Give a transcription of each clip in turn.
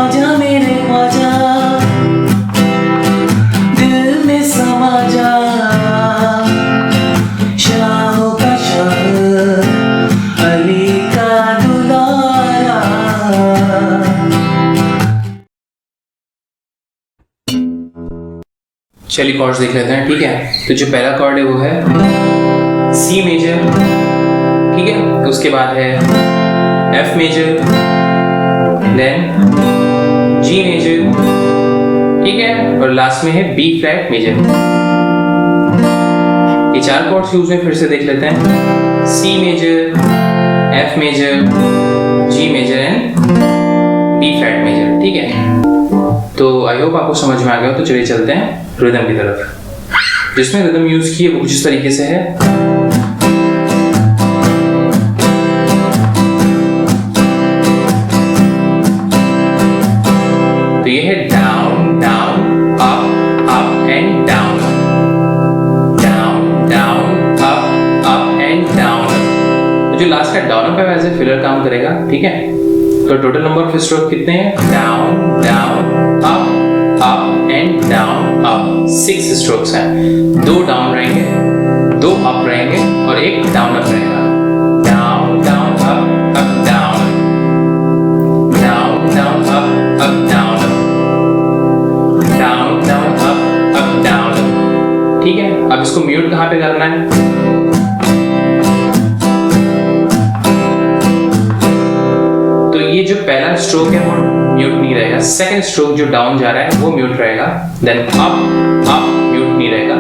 ख्वाजा मेरे ख्वाजा, दिल में समा जा, शाहों का शाह, अली का दुलारा। चलिए कॉर्ड्स देख लेते हैं, ठीक है। तो जो पहला कॉर्ड है वो है सी मेजर, ठीक है। उसके बाद है F major, then G major, ठीक है, और लास्ट में है बी फ्लैट मेजर। ये चार कॉर्ड्स यूज में फिर से देख लेते हैं, C major, F major, G major and B flat major, ठीक है। तो आई होप आपको समझ में आ गया। तो चलिए चलते हैं रिदम की तरफ। जिसमें रिदम यूज की है वो कुछ इस तरीके से है। तो ये है down down up up and down, down down up and down. जो लास्ट का डाउन अप है वैसे फिलर काम करेगा, ठीक है। तो टोटल नंबर ऑफ स्ट्रोक कितने हैं? Down down up and down up, 6 strokes हैं। 2 डाउन रहेंगे, 2 अप रहेंगे और 1 डाउन अप रहेगा। Down down up down, down down up down, down down up down, ठीक है। अब इसको म्यूट कहाँ पे करना है? तो ये जो पहला स्ट्रोक है वो म्यूट नहीं रहेगा, सेकंड स्ट्रोक जो डाउन जा रहा है वो म्यूट रहेगा, देन अप म्यूट नहीं रहेगा।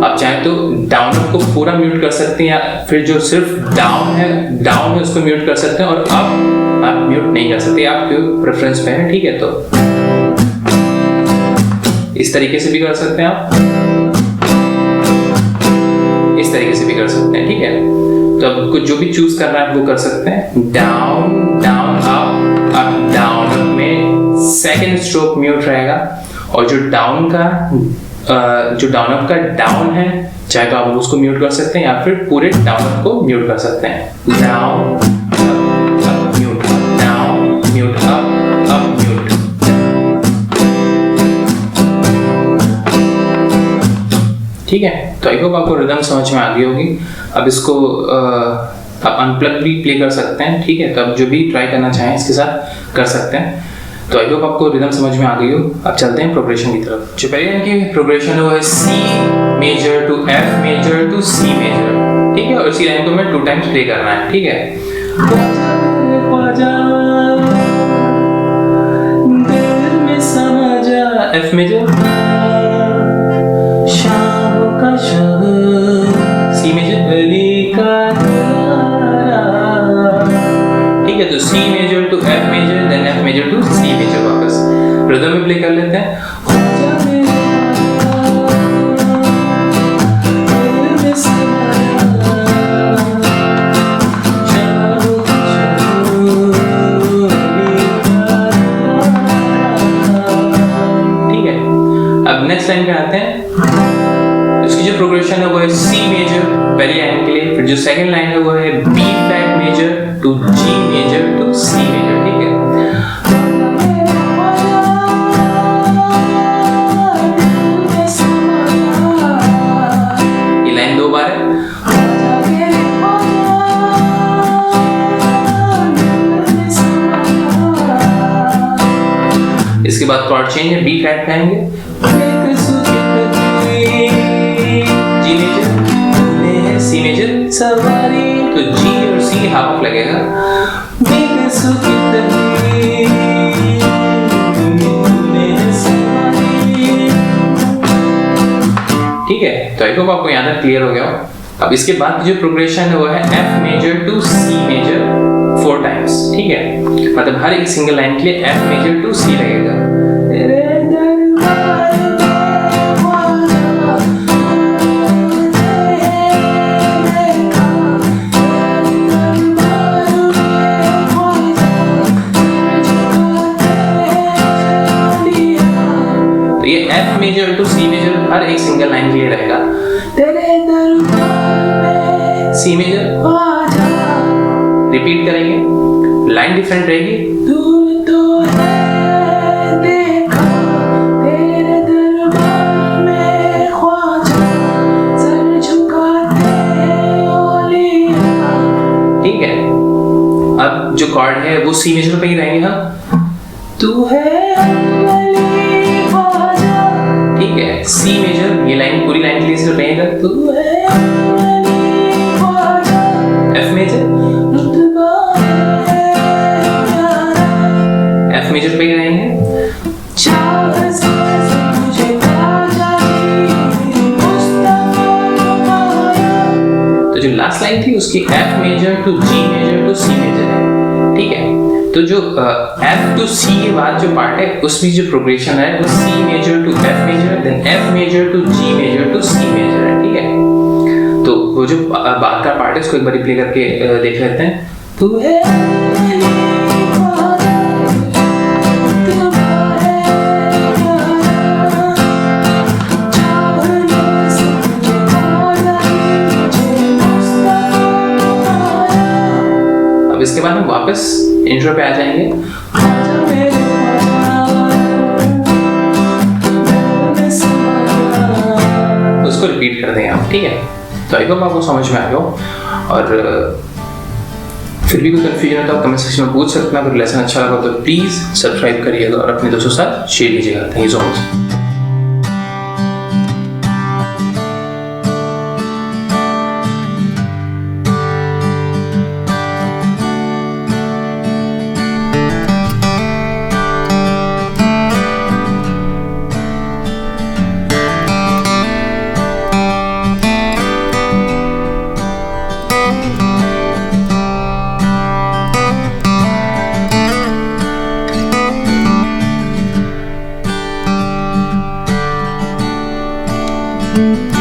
आप चाहें तो डाउन अप को पूरा म्यूट कर सकते हैं, या फिर जो सिर्फ डाउन है उसको म्यूट कर सकते हैं, और अप आप म्यूट नहीं कर सकते, आपके प्रेफरेंस पे है, ठीक है। तो इस तरीके से भी कर सकते हैं आप, इस तरीके से भी कर सकते हैं, ठीक है। तो आपको जो भी चूज करना है वो कर सकते हैं। Down down up down, up में सेकंड स्ट्रोक म्यूट रहेगा, और जो डाउन अप का डाउन है, चाहे तो आप उसको म्यूट कर सकते हैं या फिर पूरे डाउन अप को म्यूट कर सकते हैं। Down up mute, down mute up mute. ठीक है, तो आई होप आपको रिदम समझ में आ गई होगी। अब इसको आप अनप्लग भी प्ले कर सकते हैं, ठीक है। तो आप जो भी ट्राई करना चाहें इसके साथ कर सकते हैं। तो आई होप आपको रिदम समझ में आ गई हो। अब चलते हैं प्रोग्रेशन की तरफ। जो पहले की प्रोग्रेशन है वो है C major to F major to C major, ठीक है। और इसी लाइन को मैं 2 टाइम्स प्ले करना है, ठीक है। दिल में समा जा, एफ मेजर, शाहों का शाह, सी मेजर, अली का दुलारा, ठीक है। तो C major to F major, then F major to C major. वापस रिदम में प्ले कर लेते हैं। ठीक है, अब नेक्स्ट लाइन पे आते हैं। इसकी जो प्रोग्रेशन है वो है सी मेजर पहली लाइन के लिए, फिर जो सेकंड लाइन है वो है B flat major to G major to C major, ठीक है। ये लाइन 2 बार है। इसके बाद कॉर्ड चेंज है, बी फ्लैट पे आएंगे, जी मेजर, सी मेजर, सवारी, तो जी और सी हाफ लगेगा। ठीक है, तो आई होप आपको यहाँ तक क्लियर हो गया हो। अब इसके बाद जो प्रोग्रेशन है वो है F major to C major 4 times, ठीक है। मतलब हर एक सिंगल लाइन के लिए एफ मेजर टू सी लगेगा। तो ये F major to C major हर एक सिंगल लाइन के लिए रहेगा। सी मेजर रिपीट करेंगे, लाइन डिफरेंट रहेगी। जो कॉर्ड है वो सी मेजर पे ही रहेंगे हम। तू है अव्वली ख्वाजा, ठीक है, सी मेजर, ये लाइन पूरी लाइन के लिए सिर्फ रहेगा तू है अव्वली ख्वाजा। एफ मेजर, रुतबा है प्यारा, एफ मेजर पे ही रहेंगे। तो जो लास्ट लाइन थी उसकी F major to G major to C major है, ठीक है। तो जो एफ टू सी के बाद जो पार्ट है उसकी जो प्रोग्रेशन है वो C major to F major, then F major to G major to C major है, ठीक है। तो वो जो बाद का पार्ट है उसको एक बार प्ले करके देख लेते हैं। तू है इसके बाद हम वापस इंट्रो पे आ जाएंगे। उसको रिपीट कर देंगे आप, ठीक है। तो आई होप आपको समझ में आ गया और फिर भी कोई कंफ्यूजन है तो आप कमेंट सेक्शन में पूछ सकते हैं। अगर लेसन अच्छा लगा तो प्लीज सब्सक्राइब करिएगा और अपने दोस्तों के साथ शेयर कीजिएगा। Thank you so much. thank you